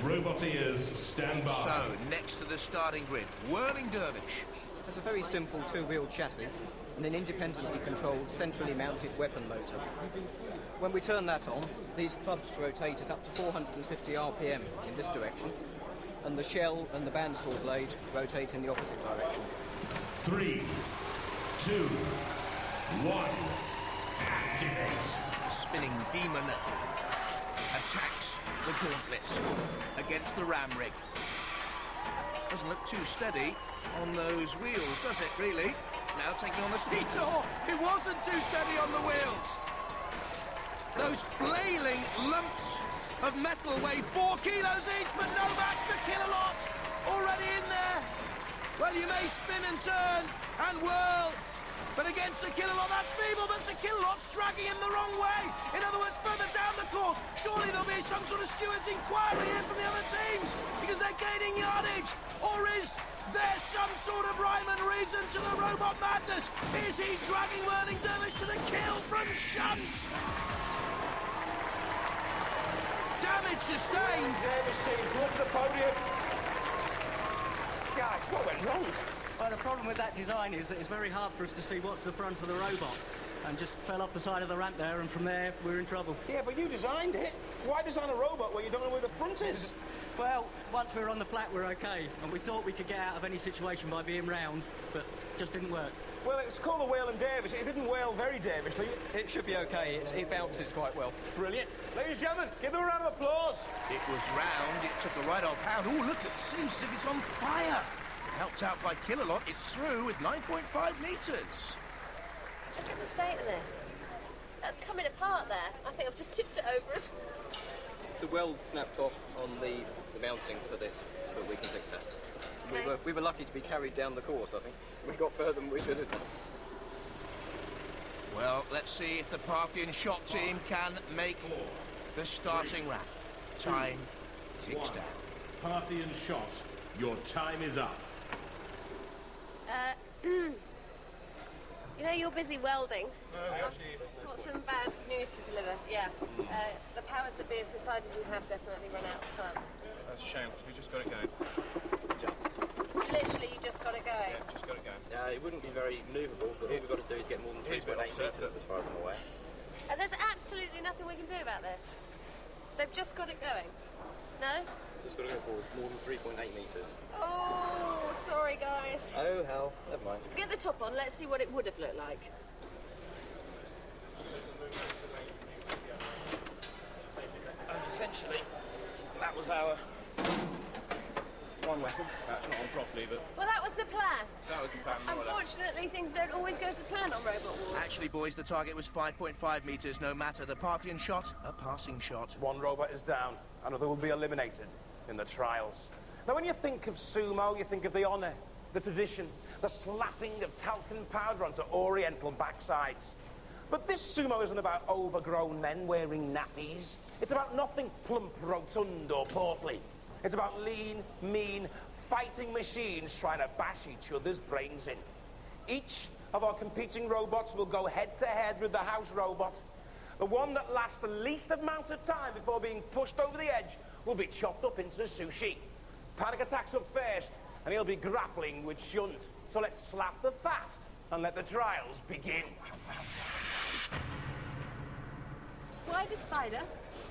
Roboteers, stand by. So, next to the starting grid, Whirling Dervish. It's a very simple two-wheel chassis and an independently controlled, centrally mounted weapon motor. When we turn that on, these clubs rotate at up to 450 RPM in this direction, and the shell and the bandsaw blade rotate in the opposite direction. 3, 2, 1, activate. The spinning demon attacks the gauntlets against the ram rig. Doesn't look too steady on those wheels, does it, really? Now taking on the seat. Oh, it wasn't too steady on the wheels. Those flailing lumps of metal weigh 4 kilos each, but no match for Killalot. Already in there. Well, you may spin and turn and whirl, but against Sir Killalot, that's feeble, but Sir Killalot's dragging him the wrong way. In other words, further down the course. Surely there'll be some sort of steward's inquiry in from the other teams, because they're gaining yardage. Or is there some sort of rhyme and reason to the robot madness? Is he dragging Whirling Dervish to the kill from shunt? Damage sustained. Dervish seems to the podium. Guys, what went wrong? Well, the problem with that design is that it's very hard for us to see what's the front of the robot, and just fell off the side of the ramp there, and from there we're in trouble. Yeah, but you designed it. Why design a robot where you don't know where the front is? Well, once we're on the flat, we're okay, and we thought we could get out of any situation by being round, but it just didn't work. Well, it's called the Whirling Dervish. It didn't wail very Dervishly. It should be okay. It bounces quite well. Brilliant. Ladies and gentlemen, give them a round of applause. It was round, it took a right old pound. Oh, look, it seems as if it's on fire. Helped out by Killalot, it's through with 9.5 metres. Look at the state of this. That's coming apart there. I think I've just tipped it over it. The weld snapped off on the mounting for this, but we can fix that. Okay. We were lucky to be carried down the course, I think. We got further than we should have done. Well, let's see if the Parthian Scott team can make the starting lap. Time ticks down. Parthian Scott, your time is up. You know, you're busy welding. I've got some bad news to deliver. Yeah. The powers that be have decided you have definitely run out of time. That's a shame, because we just got to go. Literally, you just got to go. Yeah, just got to go. It wouldn't be very manoeuvrable, but all we've got to do is get more than 3.8 metres, as far as I'm aware. And there's absolutely nothing we can do about this. They've just got it going. No? Just got to go for more than 3.8 metres. Oh, sorry, guys. Oh, hell. Never mind. Get the top on. Let's see what it would have looked like. And essentially, that was our one weapon. That's not on properly, but Well, that was the plan. that was the plan. more or less. Unfortunately, things don't always go to plan on Robot Wars. Actually, boys, the target was 5.5 metres, no matter. The Parthian shot, a passing shot. One robot is down. Another will be eliminated in the trials. Now, when you think of sumo, you think of the honour, the tradition, the slapping of talcum powder onto oriental backsides. But this sumo isn't about overgrown men wearing nappies. It's about nothing plump, rotund or portly. It's about lean, mean, fighting machines trying to bash each other's brains in. Each of our competing robots will go head-to-head with the house robot. The one that lasts the least amount of time before being pushed over the edge will be chopped up into sushi. Panic Attack's up first, and he'll be grappling with Shunt. So let's slap the fat and let the trials begin. Why the spider?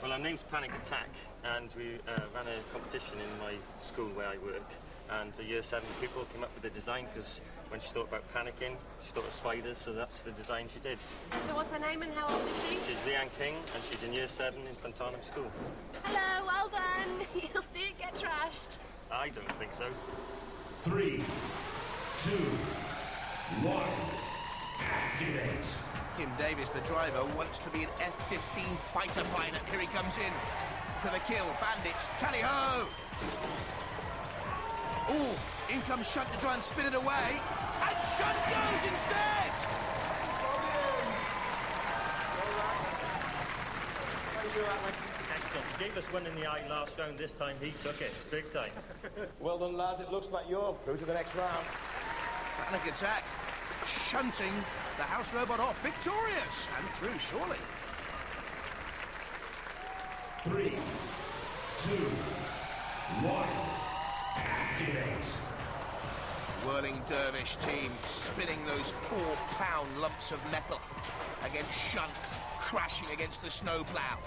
Well, our name's Panic Attack, and we ran a competition in my school where I work, and the Year 7 people came up with the design, because when she thought about panicking, she thought of spiders, so that's the design she did. So what's her name and how old is she? She's Leanne King, and she's in Year 7 in Fontanham School. Hello, well done. You'll see it get trashed. I don't think so. 3, 2, 1, activate. Kim Davis, the driver, wants to be an F-15 fighter pilot. Here he comes in for the kill. Bandits, tally-ho! Ooh, in comes Shunt to try and spin it away. And Shunt goes instead! Excellent. He gave us one in the eye last round. This time he took it, big time. Well done, lads. It looks like you're through to the next round. Panic Attack, shunting the house robot off, victorious, and through, surely. 3, 2, 1. Activate. Whirling Dervish team spinning those 4-pound lumps of metal against shunt, crashing against the snowplow.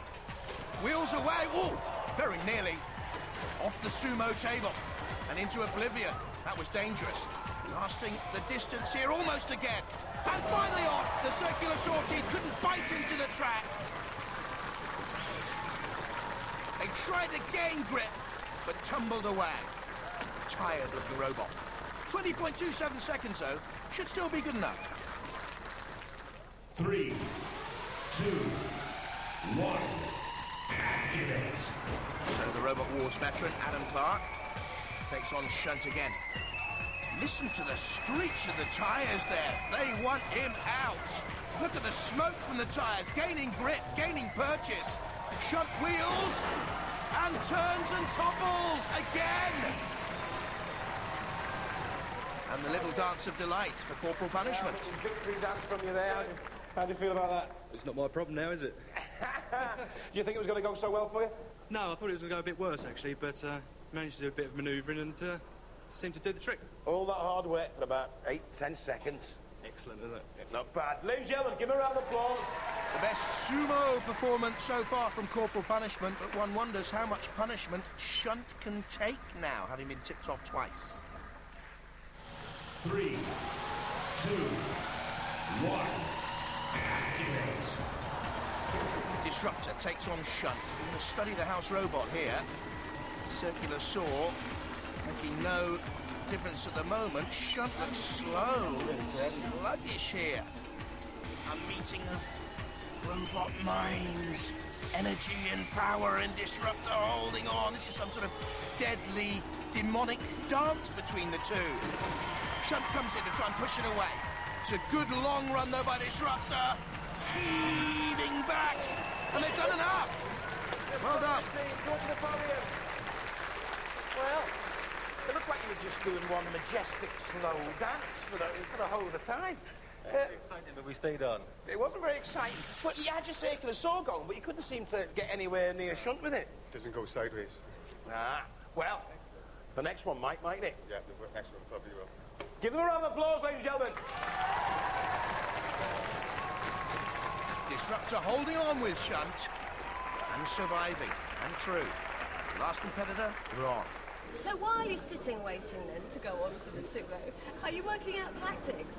Wheels away, oh, very nearly off the sumo table and into oblivion. That was dangerous. Lasting the distance here almost again. And finally off, the circular sortie couldn't bite into the track. They tried to gain grip, but tumbled away. Tired-looking robot. 20.27 seconds, though, should still be good enough. 3, 2, 1. Activate. So the Robot Wars veteran, Adam Clark, takes on Shunt again. Listen to the screech of the tyres there. They want him out. Look at the smoke from the tyres, gaining grip, gaining purchase. Shunt wheels and turns and topples again. And the little dance of delight for Corporal Punishment. Victory dance from you there. How do you feel about that? It's not my problem now, is it? Do you think it was going to go so well for you? No, I thought it was going to go a bit worse, actually, but managed to do a bit of manoeuvring and seemed to do the trick. All that hard work for about 8-10 seconds. Excellent, isn't it? Not bad. Ladies and gentlemen, give him a round of applause. The best sumo performance so far from Corporal Punishment, but one wonders how much punishment Shunt can take now, having been tipped off twice. 3, 2, 1. Activate. Disruptor takes on Shunt. We're going to study the house robot here. Circular saw, making no difference at the moment. Shunt looks slow and sluggish here. A meeting of robot minds. Energy and power and Disruptor holding on. This is some sort of deadly, demonic dance between the two. Shunt comes in to try and push it away. It's a good long run, though, by Disruptor. Heaving back. And they've done enough. Well done. Go to the podium. Well, it looked like you were just doing one majestic, slow dance for the whole of the time. It's exciting, but we stayed on. It wasn't very exciting, but you had your circular saw going, but you couldn't seem to get anywhere near Shunt with it. Doesn't go sideways. Ah, well, the next one might, mightn't it? Yeah, the next one probably will. Give them a round of applause, ladies and gentlemen. Disruptor holding on with Shunt and surviving and through. Last competitor, Ron. So why are you sitting waiting then to go on for the sumo? Are you working out tactics?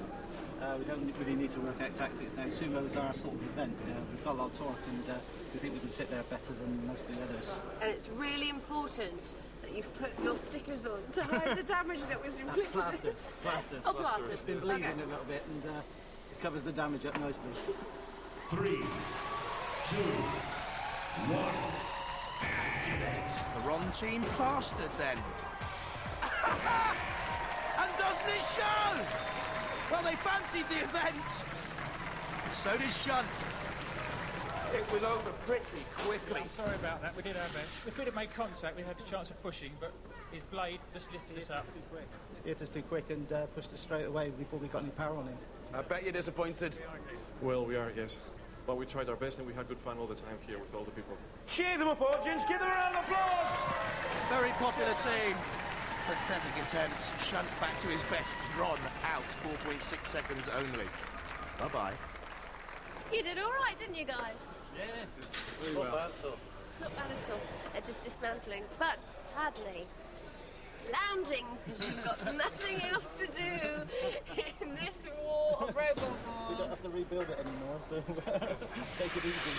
We don't really need to work out tactics now. Sumos are a sort of event. We've got a lot of torque and we think we can sit there better than most of the others. And it's really important that you've put your stickers on to hide the damage that was inflicted. Plasters. Oh, plasters. It's been bleeding Okay. a little bit and it covers the damage up nicely. 3, 2, 1. Activate. The Ron team plastered then. And doesn't it show? Well, they fancied the event. So did Shunt. It was over pretty quickly. Sorry about that, we did our best. If we'd have made contact, we had a chance of pushing, but his blade just lifted us up. He hit us too quick and pushed us straight away before we got any power on him. I bet you're disappointed. Well, we are, yes. But we tried our best and we had good fun all the time here with all the people. Cheer them up, audience. Give them a round of applause. Very popular team. Pathetic attempt. Shunt back to his best. Ron out. 4.6 seconds only. Bye-bye. You did all right, didn't you, guys? Really well. Not bad at all. Not bad at all. They're just dismantling. But sadly, lounging, because you've got nothing else to do in this war of robot We don't have to rebuild it anymore, so take it easy.